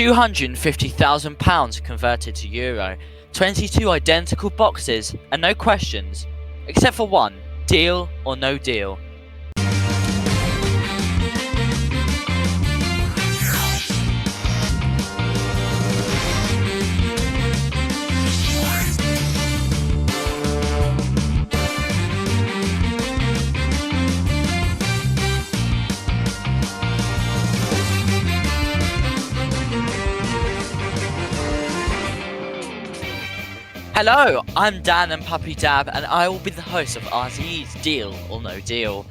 £250,000 converted to euro, 22 identical boxes, and no questions, except for one, deal or no deal. Hello, I'm Dan and Puppy Dab, and I will be the host of RZ's Deal or No Deal.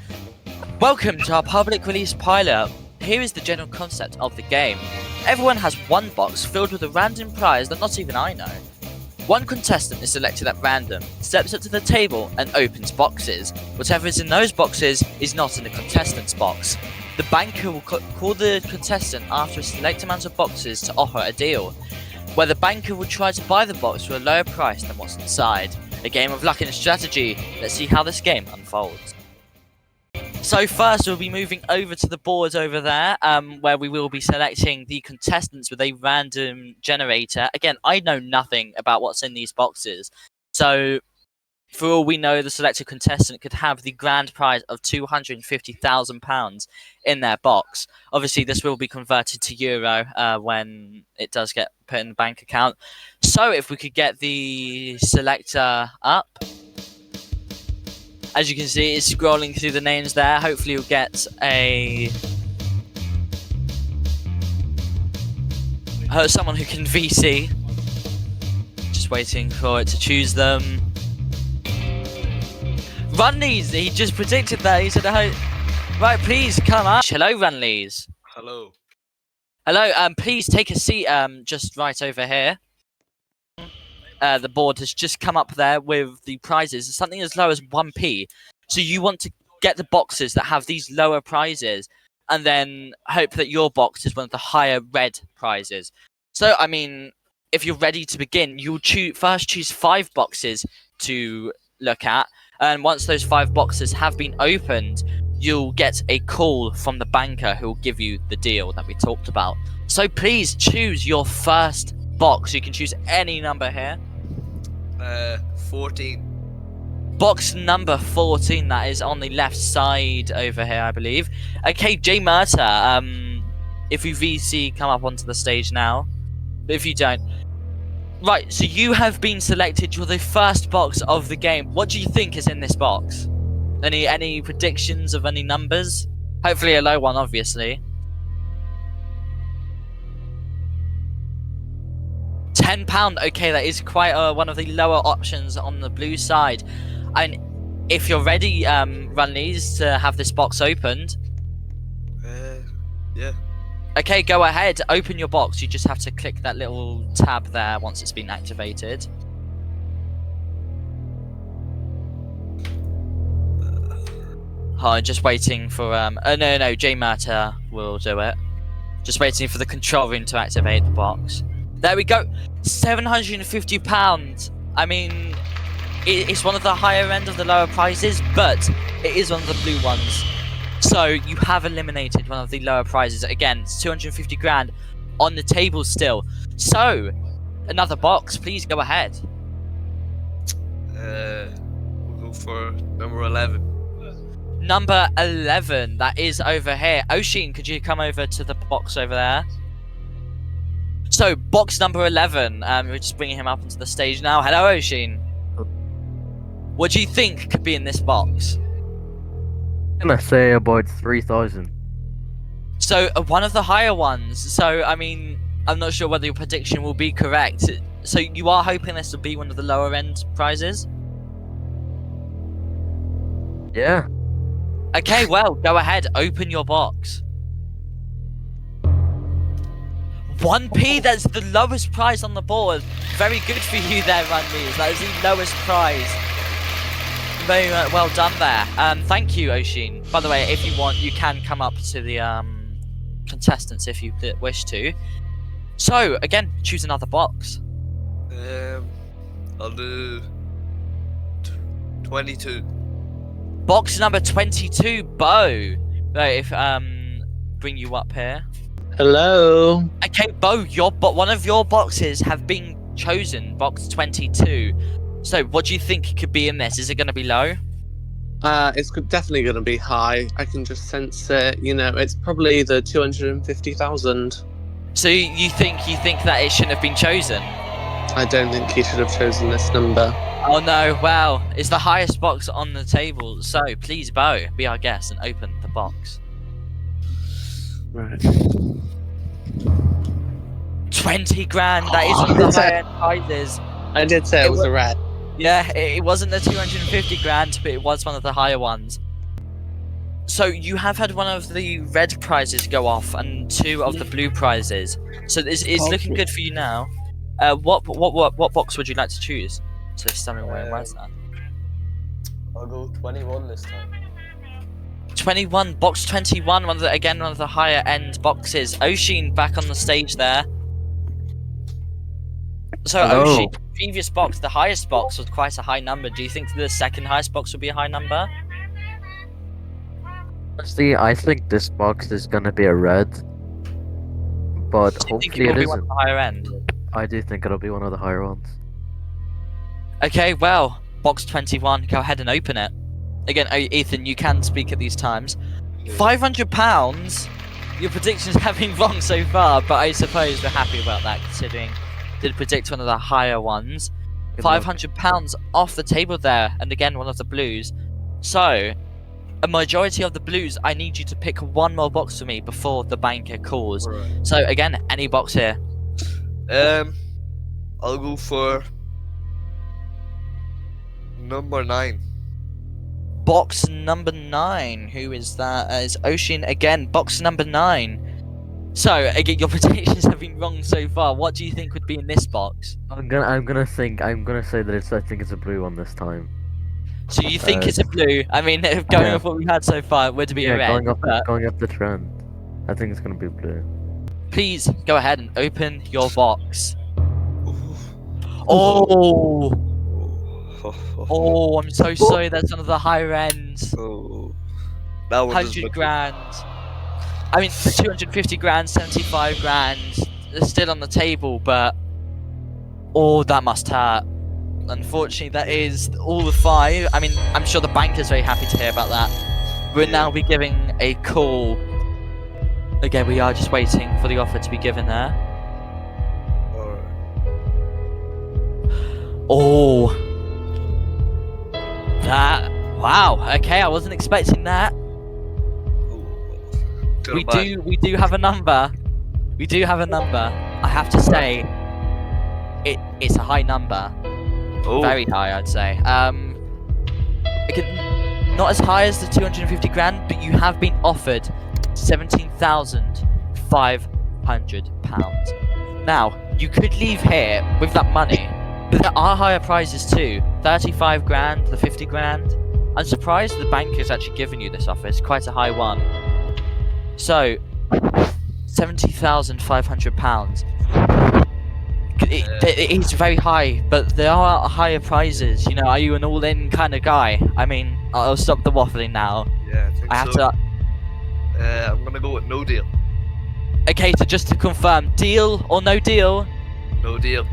Welcome to our public release pilot. Here is the general concept of the game. Everyone has one box filled with a random prize that not even I know. One contestant is selected at random, steps up to the table and opens boxes. Whatever is in those boxes is not in the contestant's box. The banker will call the contestant after a select amount of boxes to offer a deal, where the banker will try to buy the box for a lower price than what's inside. A game of luck and strategy. Let's see how this game unfolds. So first we'll be moving over to the board over there, where we will be selecting the contestants with a random generator. Again, I know nothing about what's in these boxes, so for all we know, the selected contestant could have the grand prize of £250,000 in their box. Obviously, this will be converted to euro when it does get put in the bank account. So, if we could get the selector up. As you can see, it's scrolling through the names there. Hopefully, you'll get someone who can VC. Just waiting for it to choose them. Runleys, he just predicted that. He said, right, please come up. Hello, Runleys. Hello. Hello, please take a seat just right over here. The board has just come up there with the prizes. Something as low as 1p. So you want to get the boxes that have these lower prizes and then hope that your box is one of the higher red prizes. So, I mean, if you're ready to begin, you'll first choose 5 boxes to look at. And once those 5 boxes have been opened, you'll get a call from the banker who will give you the deal that we talked about. So please choose your first box. You can choose any number here. 14. Box number 14, that is on the left side over here, I believe. Okay, J Murta, if you VC, come up onto the stage now. But if you don't... Right, so you have been selected. You're the first box of the game. What do you think is in this box? Any predictions of any numbers? Hopefully a low one, obviously. £10. Okay, that is quite one of the lower options on the blue side. And if you're ready, Runleys, to have this box opened. Yeah. Okay, go ahead. Open your box. You just have to click that little tab there once it's been activated. Oh, just waiting for no, J Murta will do it. Just waiting for the control room to activate the box. There we go. £750. I mean, it's one of the higher end of the lower prizes, but it is one of the blue ones. So you have eliminated one of the lower prizes. Again, it's 250 grand on the table still. So, another box, please go ahead. We'll go for number 11. Number 11, that is over here. Oshin, could you come over to the box over there? So, box number 11. We're just bringing him up onto the stage now. Hello, Oshin. What do you think could be in this box? I'm gonna say about 3,000. So, one of the higher ones. So, I mean, I'm not sure whether your prediction will be correct. So, you are hoping this will be one of the lower end prizes? Yeah. Okay, well, go ahead. Open your box. 1p, that's the lowest prize on the board. Very good for you there, Runleys. That is the lowest prize. Very well done there. Thank you, Oshin. By the way, if you want, you can come up to the contestants if you wish to. So, again, choose another box. I'll do 22. Box number 22, Bo. Right, if bring you up here. Hello. Okay, Bo, one of your boxes have been chosen, box 22. So, what do you think could be in this? Is it going to be low? It's definitely going to be high. I can just sense it. You know, it's probably the 250,000. So you think that it shouldn't have been chosen? I don't think he should have chosen this number. Oh no! Well, it's the highest box on the table. So please, Bo, be our guest and open the box. Right. 20 grand. That is one of the higher end prizes. I did say it was a red. Yeah, it wasn't the 250 grand, but it was one of the higher ones. So you have had one of the red prizes go off and 2 of the blue prizes. So it's looking good for you now. What box would you like to choose? So stunning where's that? I'll go 21 this time. 21, box 21, one of the higher end boxes. Oshin back on the stage there. So Hello. Oshin, previous box, the highest box was quite a high number. Do you think the second highest box will be a high number? Honestly, I think this box is gonna be a red, but Do you think hopefully it will it be one of isn't. the higher end? I do think it'll be one of the higher ones. Okay, well, box 21, go ahead and open it. Again, Ethan, you can speak at these times. £500. Your predictions have been wrong so far, but I suppose we're happy about that considering did predict one of the higher ones. Good luck. £500 off the table there, and again one of the blues. So, a majority of the blues, I need you to pick one more box for me before the banker calls. Right. So again, any box here. I'll go for number 9. Box number 9. Who is that? Is Oshin again. Box number 9. So again, your predictions have been wrong so far. What do you think would be in this box? I'm gonna say that I think it's a blue one this time. So you think it's a blue? I mean, going yeah. with what we had so far, it would be a red. Going up the trend. I think it's gonna be blue. Please go ahead and open your box. Oh, I'm so sorry. That's one of the higher ends. Oh, that one is 100 looking- grand. I mean, the 250 grand, 75 grand, they're still on the table, but oh, that must hurt. Unfortunately, that is all the 5. I mean, I'm sure the banker's very happy to hear about that. We'll now be giving a call. Again, we are just waiting for the offer to be given there. Alright. Oh, that. Wow. Okay, I wasn't expecting that. We do have a number. We do have a number. I have to say, it's a high number. Oh. Very high, I'd say. Again, not as high as the 250 grand, but you have been offered £17,500. Now, you could leave here with that money, but there are higher prizes too. 35 grand, the 50 grand. I'm surprised the bank has actually given you this offer. It's quite a high one. So, £70,500. It is very high, but there are higher prizes. You know, are you an all-in kind of guy? I mean, I'll stop the waffling now. Yeah, I think I have so. to. I'm gonna go with no deal. Okay, so just to confirm, deal or no deal? No deal.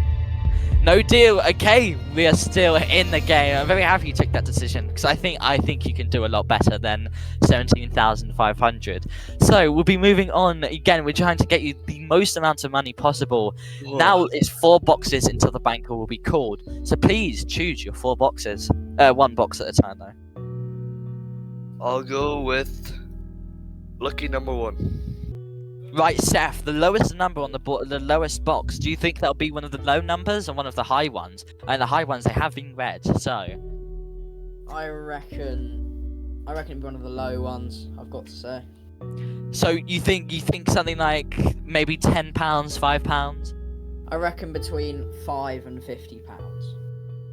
No deal. Okay, we are still in the game. I'm very happy you took that decision because I think you can do a lot better than 17,500. So we'll be moving on again. We're trying to get you the most amount of money possible. Now it's 4 boxes until the banker will be called. So please choose your 4 boxes. 1 box at a time though. I'll go with lucky number 1. Right, Seth, the lowest number on the lowest box. Do you think that'll be one of the low numbers or one of the high ones? And the high ones, they have been red. So I reckon it'd be one of the low ones, I've got to say. So you think something like maybe £10, £5? I reckon between £5 and £50.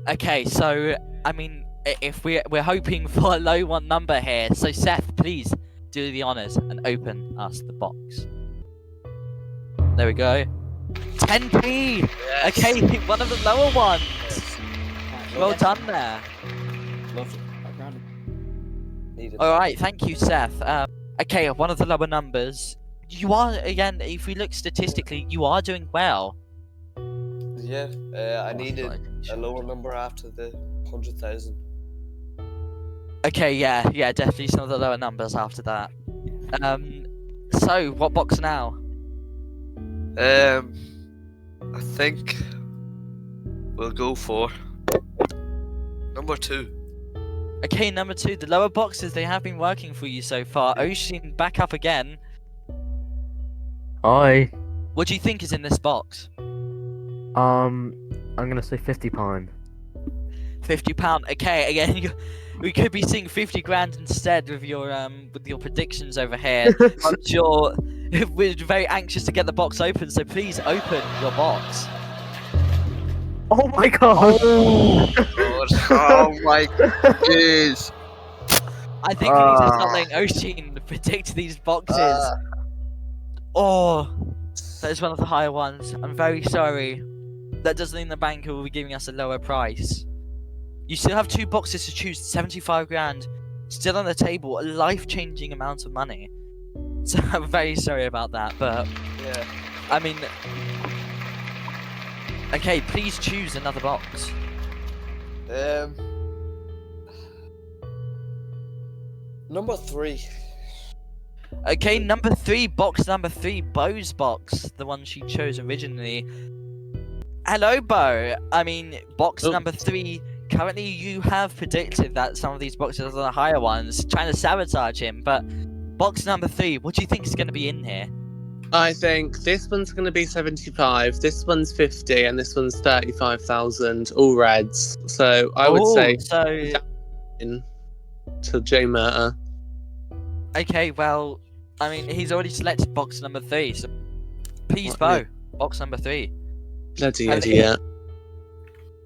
Okay, so I mean, if we're hoping for a low one number here, so Seth, please do the honors and open us the box. There we go. 10p. Yes. Okay, one of the lower ones. Yes. Well done there. Lovely. Needed. All right, thank you, Seth. Okay, one of the lower numbers. you are again. If we look statistically, you are doing well. Yeah, I Oh, needed like, a sure. lower number after the 100,000. Okay, yeah, definitely some of the lower numbers after that. So what box now? I think we'll go for number 2. Okay, number 2. The lower boxes, they have been working for you so far. Ocean, back up again. Hi. What do you think is in this box? I'm gonna say £50. £50. Okay, again, we could be seeing 50 grand instead with your predictions over here. I'm sure we're very anxious to get the box open, so please open your box. Oh my god! God. Oh my days. I think we need to start letting Oshin predict these boxes. Oh, that is one of the higher ones. I'm very sorry. That doesn't mean the banker will be giving us a lower price. You still have 2 boxes to choose. 75 grand, still on the table. A life-changing amount of money. So I'm very sorry about that, but Yeah. I mean, okay, please choose another box. Number 3. Okay, number 3, box number 3, Bo's box, the one she chose originally. Hello, Bo. I mean, box Oh. number 3. Currently, you have predicted that some of these boxes are the higher ones, trying to sabotage him. But box number 3, what do you think is going to be in here? I think this one's going to be 75, this one's 50, and this one's 35,000, all reds. So I would say so. in to J Murta. Okay, well, I mean, he's already selected box number 3, so please, What, Bo, yeah. box number 3. Bloody And- idiot.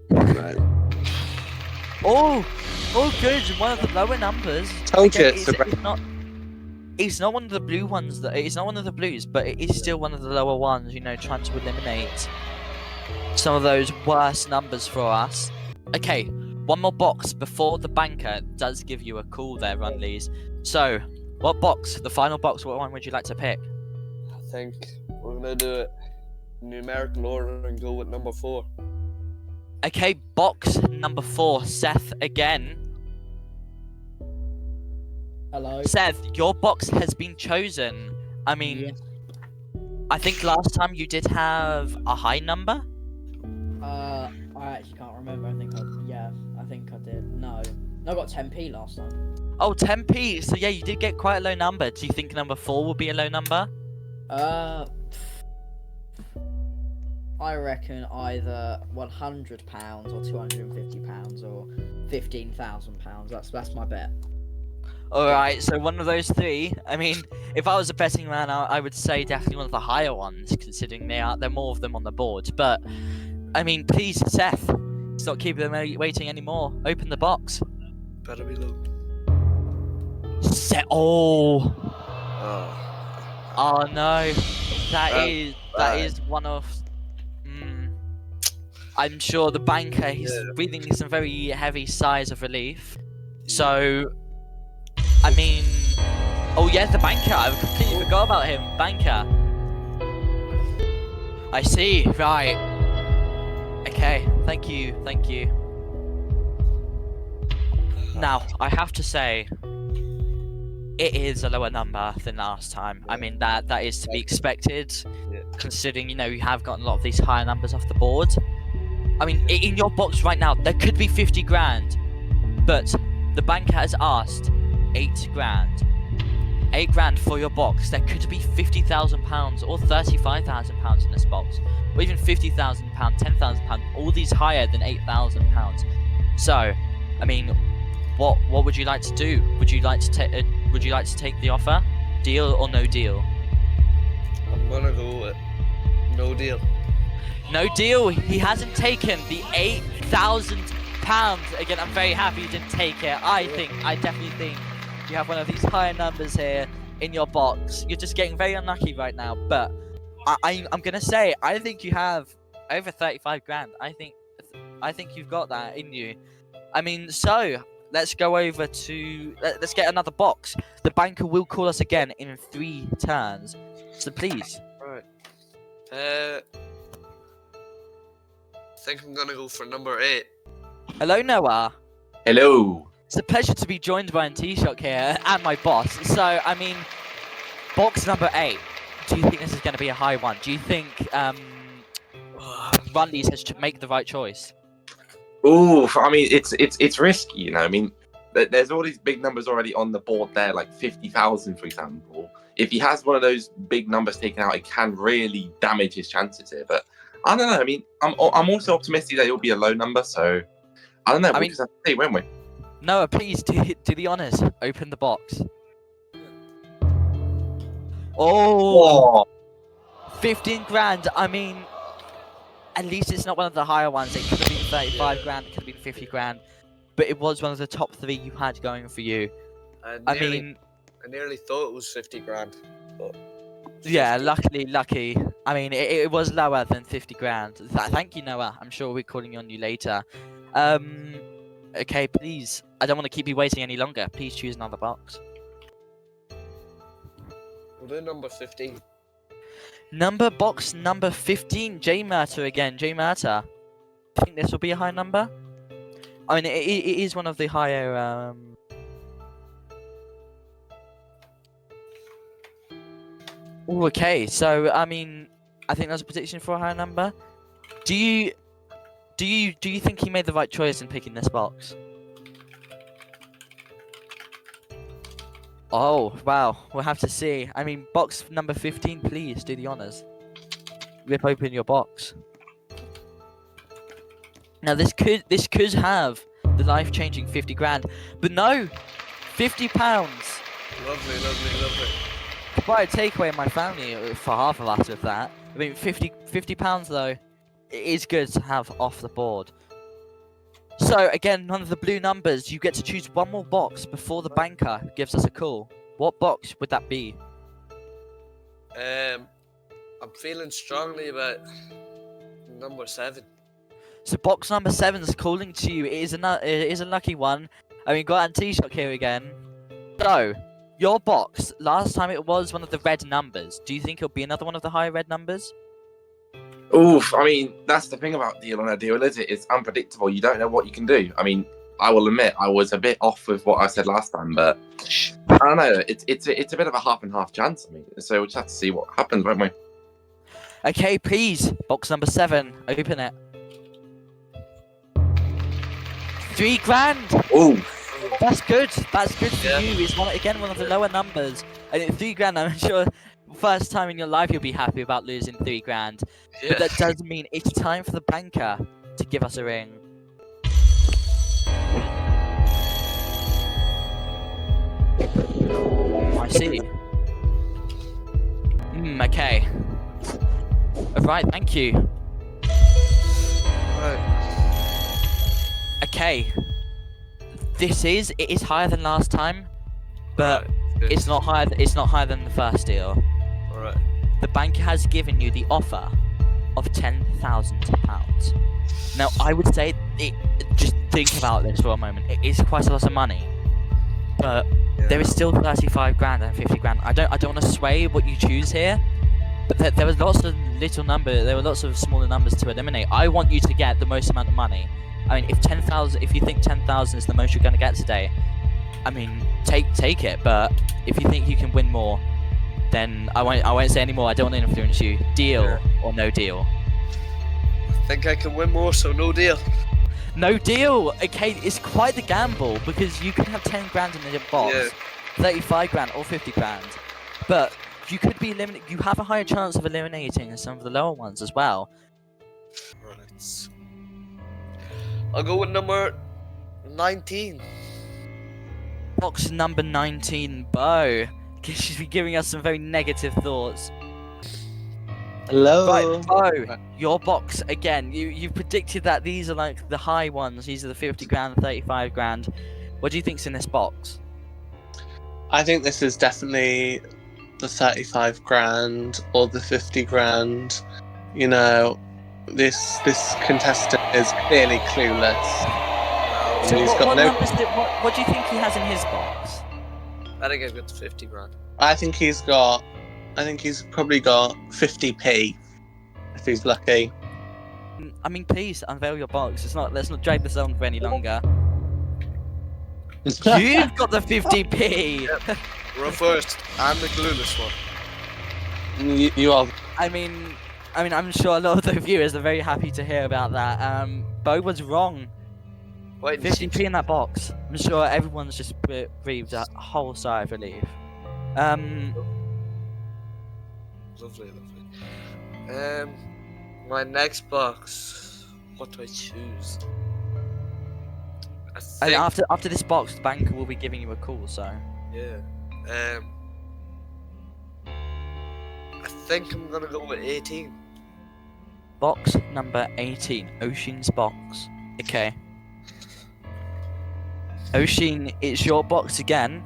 Right. Oh, good. One of the lower numbers. Told you Again, it's a red. It's not one of the blue ones. It's not one of the blues, but it is still one of the lower ones. You know, trying to eliminate some of those worst numbers for us. Okay, one more box before the banker does give you a call there, Runleys. So, what box? The final box. What one would you like to pick? I think we're gonna do it in numerical order and go with number 4. Okay, box number 4, Seth again. Hello. Seth, your box has been chosen. I mean, Yes. I think last time you did have a high number. I actually can't remember. I think I did. No, I got 10p last time. Oh, 10p. So yeah, you did get quite a low number. Do you think number 4 will be a low number? I reckon either £100 or £250 or £15,000. That's my bet. Alright, so one of those 3. I mean, if I was a betting man, I would say definitely one of the higher ones, considering there are more of them on the board. But, I mean, please, Seth, stop keeping them waiting anymore. Open the box. Better be low. Oh Oh. no. That Right. is one of... I'm sure the banker, he's breathing some very heavy sighs of relief. So... I mean, oh yeah, the banker. I completely forgot about him. Banker. I see. Right. Okay. Thank you. Now, I have to say, it is a lower number than last time. I mean, that is to be expected, considering, you know, you have gotten a lot of these higher numbers off the board. I mean, in your box right now, there could be 50 grand, but the banker has asked 8 grand. 8 grand for your box. There could be £50,000 or £35,000 in this box, or even £50,000, £10,000, all these higher than £8,000. So, I mean, what would you like to do? Would you like to take the offer? Deal or no deal? I'm gonna go with no deal. No deal. He hasn't taken the £8,000. Again, I'm very happy you didn't take it. I definitely think you have one of these higher numbers here in your box. You're just getting very unlucky right now, but I'm gonna say I think you have over 35 grand. I think you've got that in you. I mean, so let's go over to. Let's get another box. The banker will call us again in 3 turns. So please. Right. I think I'm gonna go for number 8. Hello, Noah. Hello. It's a pleasure to be joined by T-Shock here and my boss. So, I mean, box number 8. Do you think this is going to be a high one? Do you think Rundies has to make the right choice? Ooh, I mean, it's risky, you know. I mean, there's all these big numbers already on the board there, like 50,000, for example. If he has one of those big numbers taken out, it can really damage his chances here. But I don't know. I mean, I'm also optimistic that it'll be a low number. So I don't know. We'll just have to see, won't we? Noah, please do the honors. Open the box. Oh, 15 grand. I mean, at least it's not one of the higher ones. It could have been 35 grand. It could have been 50 grand. But it was one of the top 3 you had going for you. I nearly thought it was 50 grand. But yeah, lucky. I mean, it was lower than 50 grand. Thank you, Noah. I'm sure we're calling on you later. Okay, please. I don't want to keep you waiting any longer. Please choose another box. we'll do number 15. Box number 15. J Murta again. J Murta. I think this will be a high number. I mean, it is one of the higher. Ooh, okay, so I mean, I think that's a prediction for a higher number. Do you think he made the right choice in picking this box? Oh wow, we'll have to see. I mean, box number 15, please do the honors. Rip open your box. Now this could have the life-changing 50 grand, but no, 50 pounds. Lovely. Quite a takeaway in my family for half of us with that. I mean, 50 pounds though, it is good to have off the board. So again, none of the blue numbers. You get to choose one more box before the banker gives us a call. What box would that be? I'm feeling strongly about number 7. So box number 7 is calling to you. It is a lucky one. I mean, got T-Shock here again. So your box. Last time it was one of the red numbers. Do you think it'll be another one of the high red numbers? Oof, I mean, that's the thing about deal on a deal, is it? It's unpredictable. You don't know what you can do. I mean, I will admit I was a bit off with what I said last time, but I don't know. It's a bit of a half and half chance. I mean, so we'll just have to see what happens, won't we? Okay, please. Box number 7. Open it. 3 grand. Ooh. That's good. That's good for Yeah. you. It's one of the lower numbers. I think 3 grand. I'm sure first time in your life you'll be happy about losing 3 grand. Yeah. But that does mean it's time for the banker to give us a ring. I see. Okay. Alright, thank you. Right. Okay. It is higher than last time, but Good. it's not higher than the first deal. Alright. The banker has given you the offer of £10,000. Now, I would say, just think about this for a moment. It is quite a lot of money, but there is still 35 grand and 50 grand. I don't want to sway what you choose here, but there was lots of there were lots of smaller numbers to eliminate. I want you to get the most amount of money. I mean, if you think 10,000 is the most you're going to get today, I mean, take it. But if you think you can win more, then I won't say any more. I don't want to influence you. Deal or no deal? I think I can win more, so no deal. No deal. Okay, it's quite the gamble because you could have 10 grand in the box, 35 grand or 50 grand, but you could be eliminated. You have a higher chance of eliminating some of the lower ones as well. Right. I'll go with number 19. Box number 19, Bo. She's been giving us some very negative thoughts. Hello. Right, Bo, your box again. You predicted that these are like the high ones. These are the 50 grand, 35 grand. What do you think's in this box? I think this is definitely the 35 grand or the 50 grand. You know, this contestant is clearly clueless. So He's what, got what no. numbers? What do you think he has in his box? I think I've got 50 grand. I think he's probably got 50p if he's lucky. I mean, please unveil your box. Let's not drag this on for any longer. You've got the 50p. We're first. I'm the clueless one. You are. I mean, I'm sure a lot of the viewers are very happy to hear about that. Bo was wrong. Wait, 50p in that box. I'm sure everyone's just breathed a whole sigh of relief. Lovely. My next box. What do I choose? I And think. after this box, the banker will be giving you a call. So Yeah. I think I'm gonna go with 18. box number 18, Ocean's box. Okay. Ocean, it's your box again.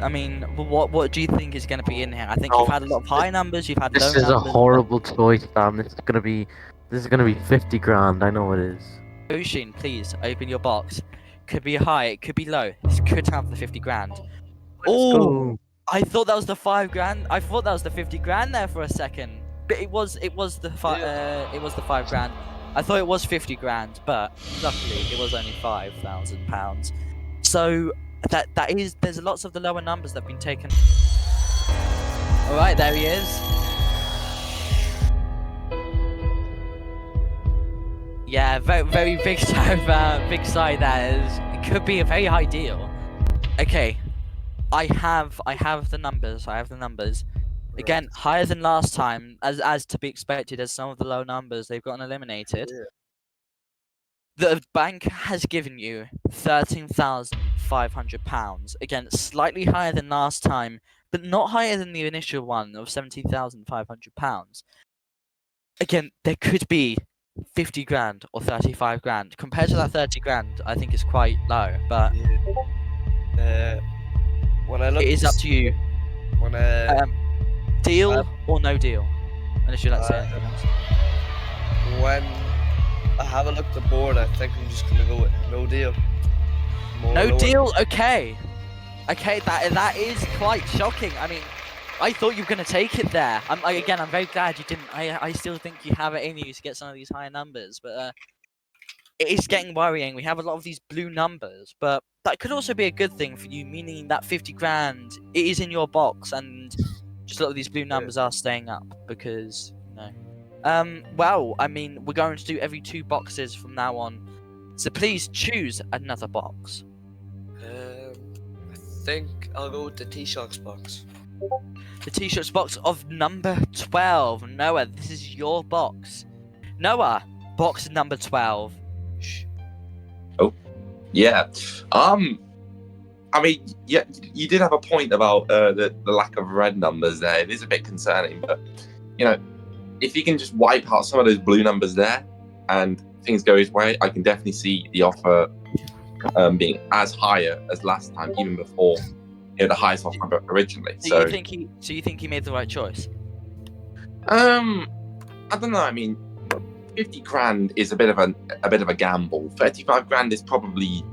I mean, what do you think is going to be in here? I think you've had a lot of high numbers. You've had low This numbers. is a horrible choice, Sam. This is gonna be 50 grand. I know it is. Ocean, please open your box. Could be high, it could be low. This could have the 50 grand. Oh, Go. I thought that was the 5 grand. I thought that was the 50 grand there for a second. But it was the 5 grand. I thought it was 50 grand, but luckily it was only £5,000. So there's lots of the lower numbers that have been taken. All right, there he is. Yeah, very big sigh there. It could be a very high deal. Okay, I have the numbers. Again, higher than last time, as to be expected, as some of the low numbers they've gotten eliminated. Yeah. The bank has given you £13,500. Again, slightly higher than last time, but not higher than the initial one of £17,500. Again, there could be 50 grand or 35 grand. Compared to that 30 grand, I think it's quite low, but When I look it is up to you. When Deal or no deal? Unless you'd like to say Uh, anything else. when I have a look at the board, I think I'm just gonna go with no deal. More No lower. deal? Okay, that is quite shocking. I mean, I thought you were going to take it there. I'm very glad you didn't. I still think you have it in you to get some of these higher numbers, but it is getting worrying. We have a lot of these blue numbers, but that could also be a good thing for you, meaning that 50 grand it is in your box, and just a lot of these blue numbers are staying up because well, I mean, we're going to do every 2 boxes from now on, so please choose another box. I think I'll go with the T-Shocks box. The t-shirts box of number 12. Noah, this is your box. Noah, box number 12. Yeah. I mean, yeah, you did have a point about the lack of red numbers there. It is a bit concerning, but you know, if you can just wipe out some of those blue numbers there and things go his way, I can definitely see the offer being as higher as last time, even before the highest offer originally. So you think he made the right choice? I don't know. I mean, 50 grand is a bit of a gamble. 35 grand is probably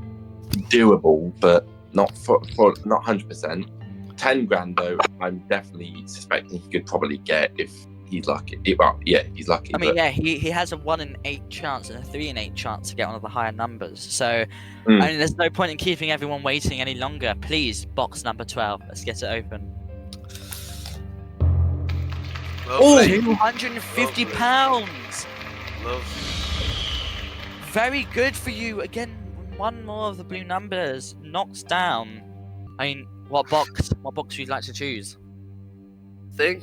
doable, but not for not 100%. 10 grand though, I'm definitely suspecting he could probably get if he's lucky. Well, yeah, he's lucky. I mean, yeah, he has a 1 in 8 chance and a 3 in 8 chance to get one of the higher numbers. So, I mean, there's no point in keeping everyone waiting any longer. Please, box number 12. Let's get it open. Oh, £250. Very good for you. Again, one more of the blue numbers knocks down. I mean, what box would you like to choose? I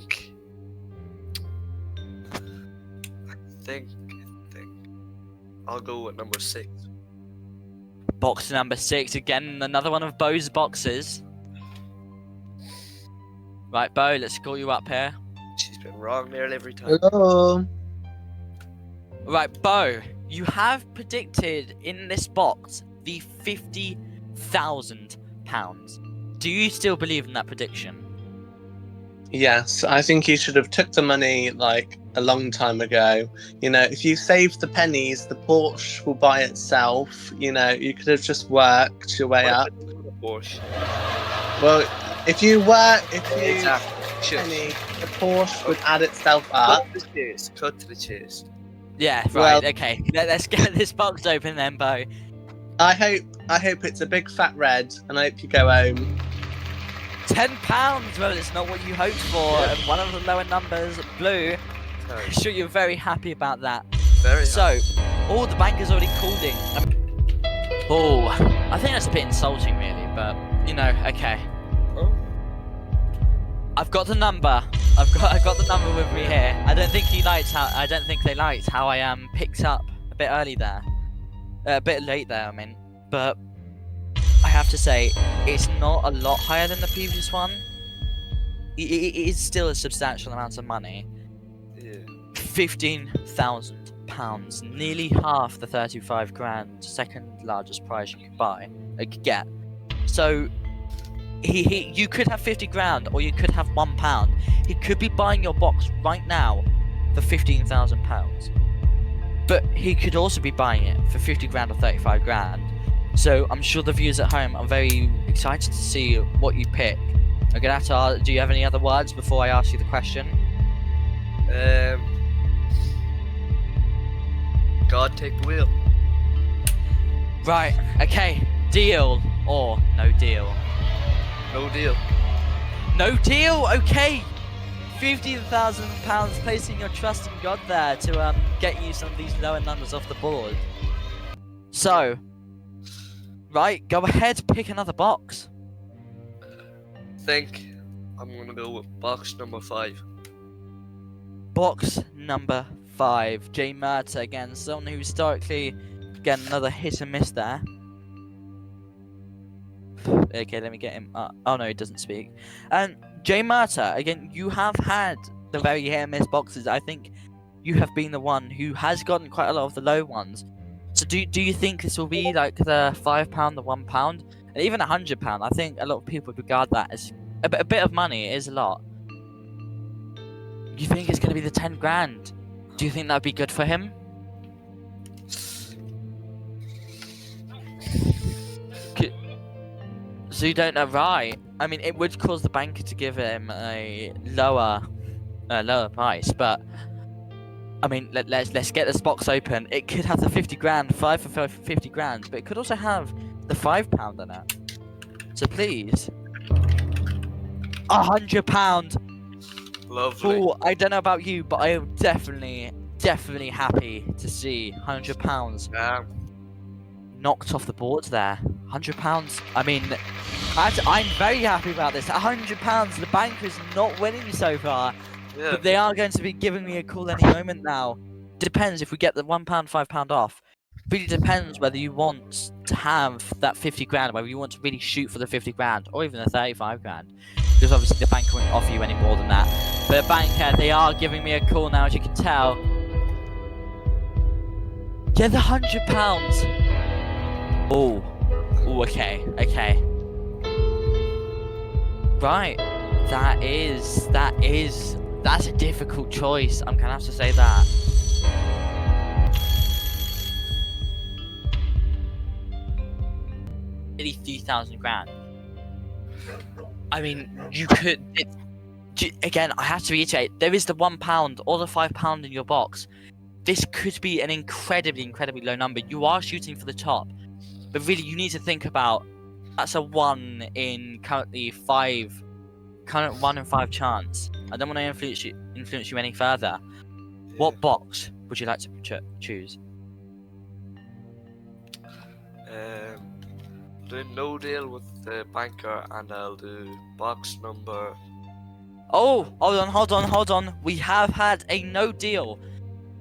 think I'll go with number 6. Box number 6, again, another one of Bo's boxes. Right, Bo, let's call you up here. She's been wrong nearly every time. Hello. Right, Bo, you have predicted in this box the £50,000. Do you still believe in that prediction? Yes, I think you should have took the money like a long time ago. You know, if you save the pennies, the Porsche will buy itself. You know, you could have just worked your way What if up. I do the Porsche? Well, if you Exactly. Shush. penny, the Porsche would add itself up. Cut to the chase. Cut to the chase. Yeah, right. Well- Okay. Let's get this box open then, Bo. I hope it's a big fat red, and I hope you go home. £10. Well, it's not what you hoped for. Yeah. And one of the lower numbers, blue. Sorry. I'm sure you're very happy about that. Very So, all the banker's already called in. Oh, I think that's a bit insulting, really. But you know, okay. Oh. I've got the number. I've got the number with me here. I don't think they liked how I picked up a bit early there, a bit late there. I mean, but I have to say it's not a lot higher than the previous one. It is still a substantial amount of money. Yeah. £15,000, nearly half the 35 grand, second largest prize you could get. So you could have 50 grand, or you could have £1. He could be buying your box right now for £15,000, but he could also be buying it for 50 grand or 35 grand. So I'm sure the viewers at home are very excited to see what you pick. I'm gonna have to ask, do you have any other words before I ask you the question? God take the wheel. Right, okay. Deal or no deal? No deal. No deal, okay. £15,000, placing your trust in God there to get you some of these lower numbers off the board. So, right, go ahead, pick another box. Think I'm gonna go with box number 5. Box number 5. J Murta again, someone who historically, again, another hit and miss there. Okay, let me get him up. Oh no, he doesn't speak. And J Murta, again, you have had the very hit and miss boxes. I think you have been the one who has gotten quite a lot of the low ones. So do you think this will be like the £5, the £1, and even £100? I think a lot of people regard that as a bit of money. It is a lot. Do you think it's going to be the 10 grand? Do you think that'd be good for him? So you don't know, right? I mean, it would cause the banker to give him a lower price, but I mean, let's get this box open. It could have the 50 grand, 5 for 50 grand, but it could also have the £5 in it. So please, £100. Lovely. Oh, I don't know about you, but I am definitely happy to see £100 knocked off the board there. £100. I mean, I'm very happy about this. £100. The banker is not winning so far, Yeah. but they are going to be giving me a call any moment now. Depends if we get the £1, £5 off. Really depends whether you want to have that 50 grand, whether you want to really shoot for the 50 grand or even the 35 grand. Because obviously the bank won't offer you any more than that. But the banker, they are giving me a call now, as you can tell. Yeah, the £100. Oh, okay. Right, that's a difficult choice. I'm gonna have to say that. Nearly 3,000 grand. I mean, you could. Again, I have to reiterate: there is the £1 or the £5 in your box. This could be an incredibly low number. You are shooting for the top, but really, you need to think about that's a 1 in currently 5 chance. I don't want to influence you any further. What box would you like to choose? Do no deal with the banker, and I'll do box number. Oh, hold on. We have had a no deal.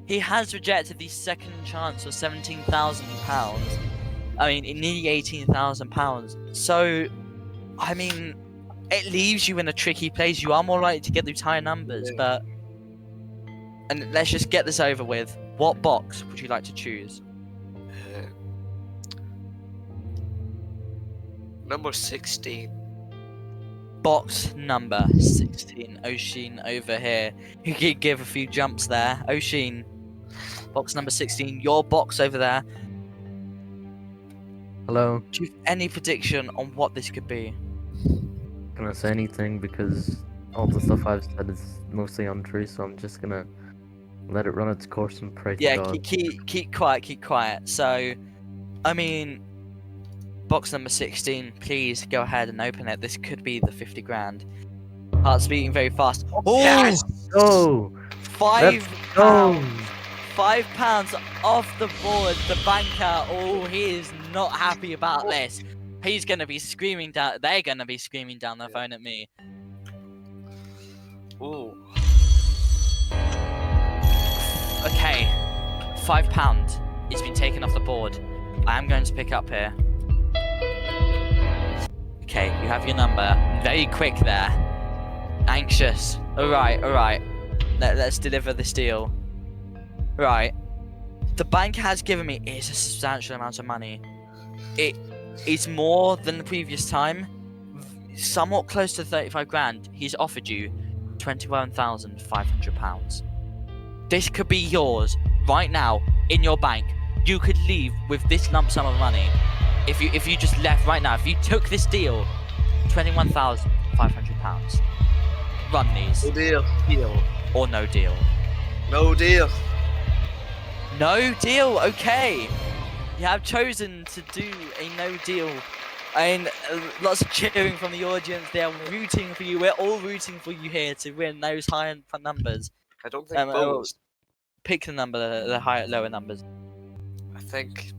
He has rejected the second chance of £17,000. I mean, nearly £18,000. So, I mean, it leaves you in a tricky place. You are more likely to get those higher numbers, but. And let's just get this over with. What box would you like to choose? Number 16. box number 16. Oshin over here. He could give a few jumps there. Oshin, box number 16. Your box over there. Hello. Do you have any prediction on what this could be? Gonna say anything because all the stuff I've said is mostly untrue, so I'm just gonna let it run its course and pray to Yeah, God. keep quiet. So, I mean, box number 16, please go ahead and open it. This could be the 50 grand. Heart's beating very fast. Oh, Yes! Go! £5. Go! £5 off the board. The banker, oh, he is not happy about this. He's gonna be screaming down. They're gonna be screaming down the phone at me. Ooh. Okay, £5. It's been taken off the board. I am going to pick up here. Okay, you have your number. Very quick there. Anxious. Alright. Let's deliver this deal. Right. The bank has given me a substantial amount of money. It's more than the previous time. Somewhat close to 35 grand. He's offered you £21,500. This could be yours right now in your bank. You could leave with this lump sum of money. If you just left right now, if you took this deal, £21,500. Run these. No deal. Deal or no deal? No deal. No deal. Okay. You have chosen to do a no deal. And lots of cheering from the audience. They are rooting for you. We're all rooting for you here to win those high numbers. I don't think both. Pick the number, the higher, lower numbers. I think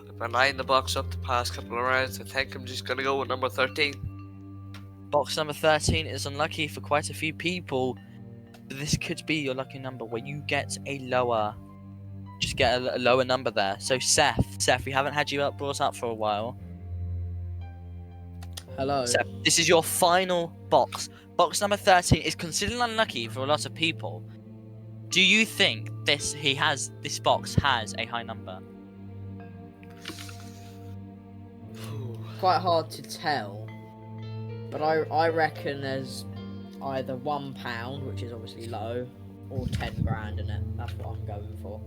I've been eyeing the box up the past couple of rounds. I think I'm just gonna go with number 13. Box number 13 is unlucky for quite a few people. But this could be your lucky number where you get a lower, just get a lower number there. So Seth, we haven't had you brought up for a while. Hello. Seth, this is your final box. Box number 13 is considered unlucky for a lot of people. Do you think this box has a high number? Quite hard to tell, but I reckon there's either £1, which is obviously low, or 10 grand in it. That's what I'm going for.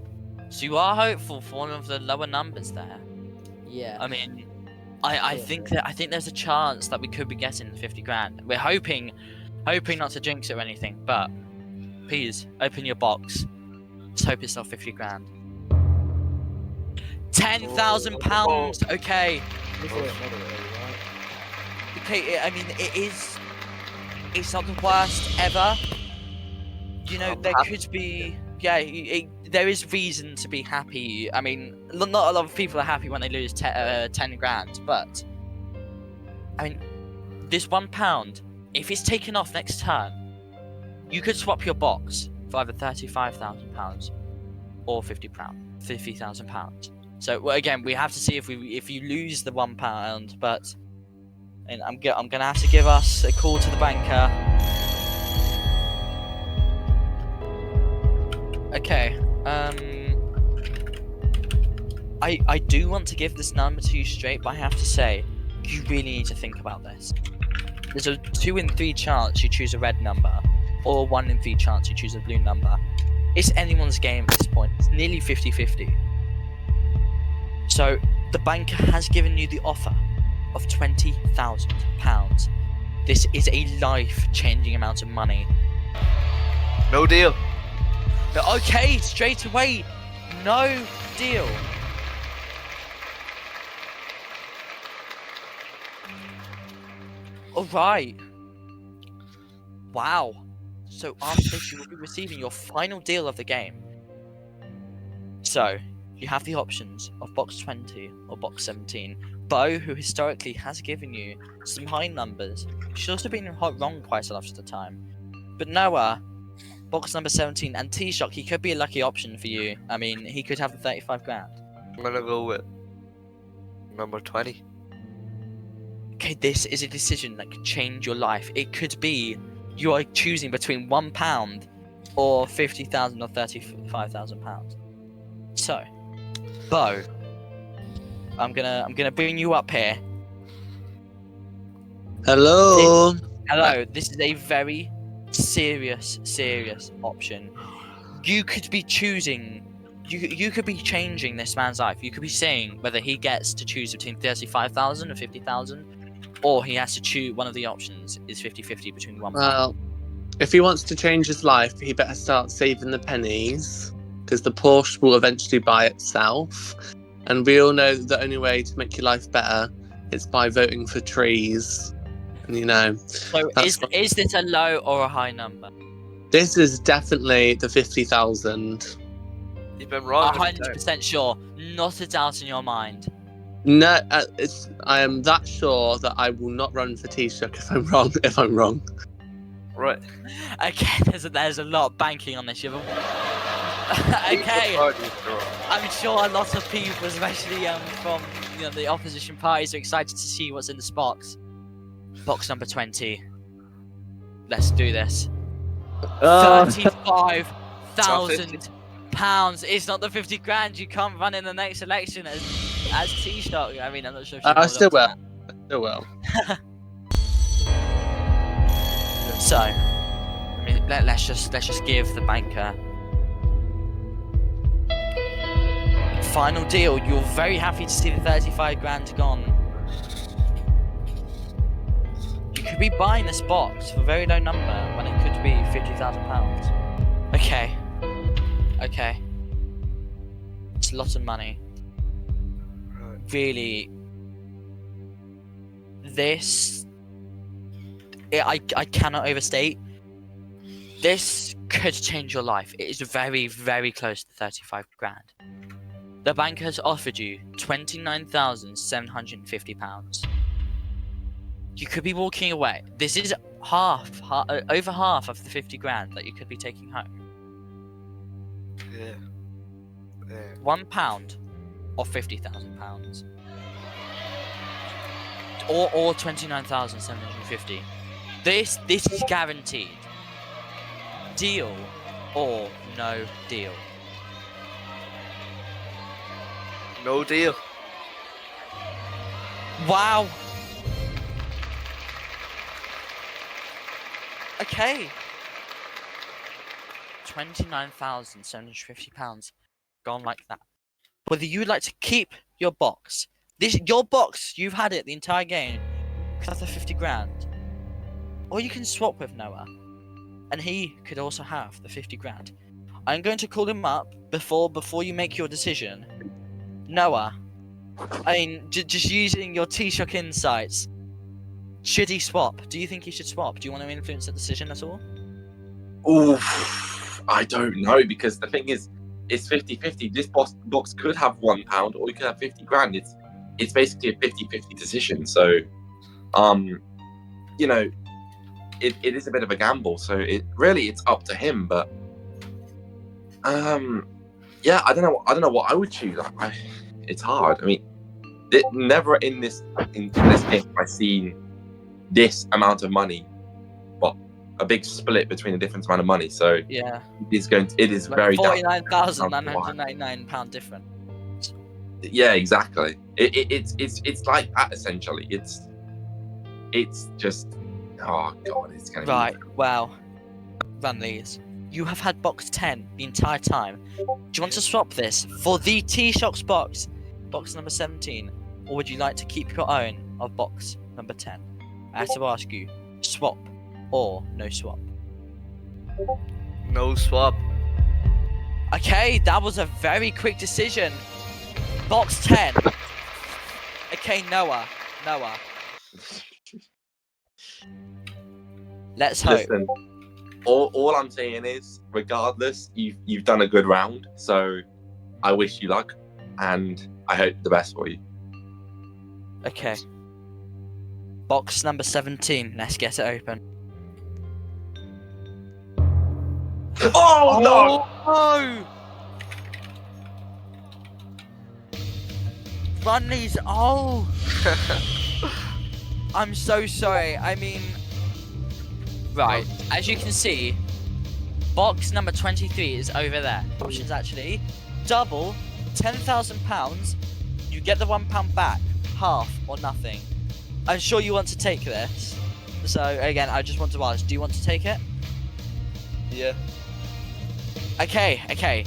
So you are hopeful for one of the lower numbers there. Yeah. I mean, I think there's a chance that we could be getting the 50 grand. We're hoping not to jinx it or anything, but please open your box. Let's hope it's not 50 grand. £10,000. Okay. Okay. I mean, it's not the worst ever. You know, there could be. Yeah, there is reason to be happy. I mean, not a lot of people are happy when they lose 10 grand, but I mean, this £1, if it's taken off next turn, you could swap your box for either £35,000 or £50,000. So well, again, we have to see if you lose the £1, but and I'm gonna have to give us a call to the banker. Okay. I do want to give this number to you straight, but I have to say, you really need to think about this. There's a 2 in 3 chance you choose a red number, or a 1 in 3 chance you choose a blue number. It's anyone's game at this point. It's nearly 50-50. So, the banker has given you the offer of £20,000. This is a life-changing amount of money. No deal. Okay, straight away, no deal. Alright. Wow. So after this, you will be receiving your final deal of the game. So, you have the options of box 20 or box 17. Bo, who historically has given you some high numbers, she's also been wrong quite a lot of the time. But Noah, box number 17, and T-Shock, he could be a lucky option for you. I mean, he could have the 35 grand. I'm gonna go with number 20. Okay, this is a decision that could change your life. It could be you are choosing between £1 or 50,000 or 35,000 pounds. So, Bo, I'm gonna bring you up here. Hello. Hello, this is a very serious option. You could be choosing. You could be changing this man's life. You could be saying whether he gets to choose between 35,000 or 50,000, or he has to choose one of the options is 50-50 between one. Well, if he wants to change his life, he better start saving the pennies, because the Porsche will eventually buy itself. And we all know that the only way to make your life better is by voting for trees. And So that's is this a low or a high number? this is definitely the 50,000. You've been wrong. 100% sure, not a doubt in your mind. No, I am that sure that I will not run for Taoiseach if I'm wrong. If I'm wrong. Right. Okay, there's a lot of banking on this. Okay, I'm sure a lot of people, especially from the opposition parties, are excited to see what's in this box. Box number 20. Let's do this. £35,000. It's not the 50 grand. You can't run in the next election as Taoiseach. I mean, I'm not sure if you I still will. Still will. So, I mean, let's just give the banker final deal. You're very happy to see the 35 grand gone. You could be buying this box for a very low number when it could be £50,000. Okay. It's a lot of money. Really. This. I cannot overstate. This could change your life. It is very, very close to 35 grand. The bank has offered you £29,750. You could be walking away. This is over half of the 50 grand that you could be taking home. Yeah. £1 or £50,000, or 29,750. This is guaranteed. Deal or no deal? No deal. Wow. Okay. £29,750 gone like that. Whether you would like to keep your box, your box, you've had it the entire game, costs 50 grand, or you can swap with Noah, and he could also have the 50 grand. I'm going to call him up before you make your decision. Noah, I mean, just using your Taoiseach insights, should he swap? Do you think he should swap? Do you want to influence the decision at all? Oof, I don't know, because the thing is, it's 50-50. This box could have £1 or you could have 50 grand. It's basically a 50-50 decision. So, it is a bit of a gamble. So it's up to him. But yeah, I don't know what I would choose. It's hard. I mean, never in this game have I seen this amount of money. Well, a big split between a different amount of money. So yeah, it is very £49,999 different. Yeah, exactly. It's like that essentially. It's just, oh god, it's gonna right. Well, Runleys, you have had box 10 the entire time. Do you want to swap this for the Taoiseach's box number 17, or would you like to keep your own of box number 10? I have to ask you, swap or no swap? No swap. Okay, that was a very quick decision. Box 10. Okay, Noah. Let's hope. Listen, all I'm saying is, regardless, you've done a good round. So I wish you luck, and I hope the best for you. Okay. Box number 17. Let's get it open. Oh no! Oh! Runleys, oh! I'm so sorry. I mean, right. As you can see, box number 23 is over there. Options actually double £10,000. You get the £1 back, half or nothing. I'm sure you want to take this. So again, I just want to ask, do you want to take it? Yeah. Okay.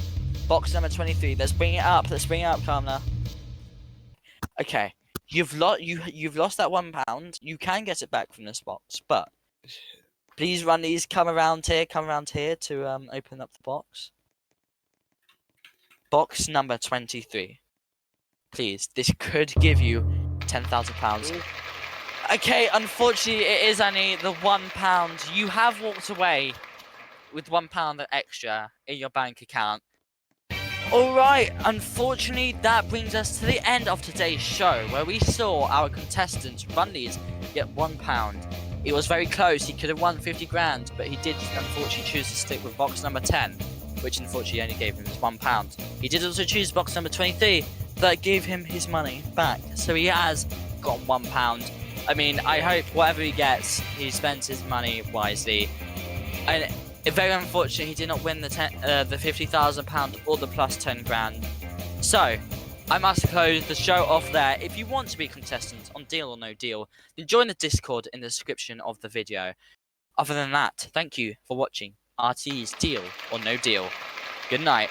Box number 23. Let's bring it up. Kamna. Okay. You've lost that £1. You can get it back from this box, but please run these. Come around here to open up the box. Box number 23. Please, this could give you £10,000. Okay, unfortunately, it is only the £1. You have walked away with £1 extra in your bank account. Alright, unfortunately, that brings us to the end of today's show, where we saw our contestants run these get £1. It was very close. He could have won 50 grand, but he did unfortunately choose to stick with box number 10, which unfortunately only gave him his £1. He did also choose box number 23, that gave him his money back. So he has got £1. I mean, I hope whatever he gets, he spends his money wisely. And very unfortunate, he did not win the £50,000 or the plus 10 grand. So, I must close the show off there. If you want to be a contestant on Deal or No Deal, then join the Discord in the description of the video. Other than that, thank you for watching RT's Deal or No Deal. Good night.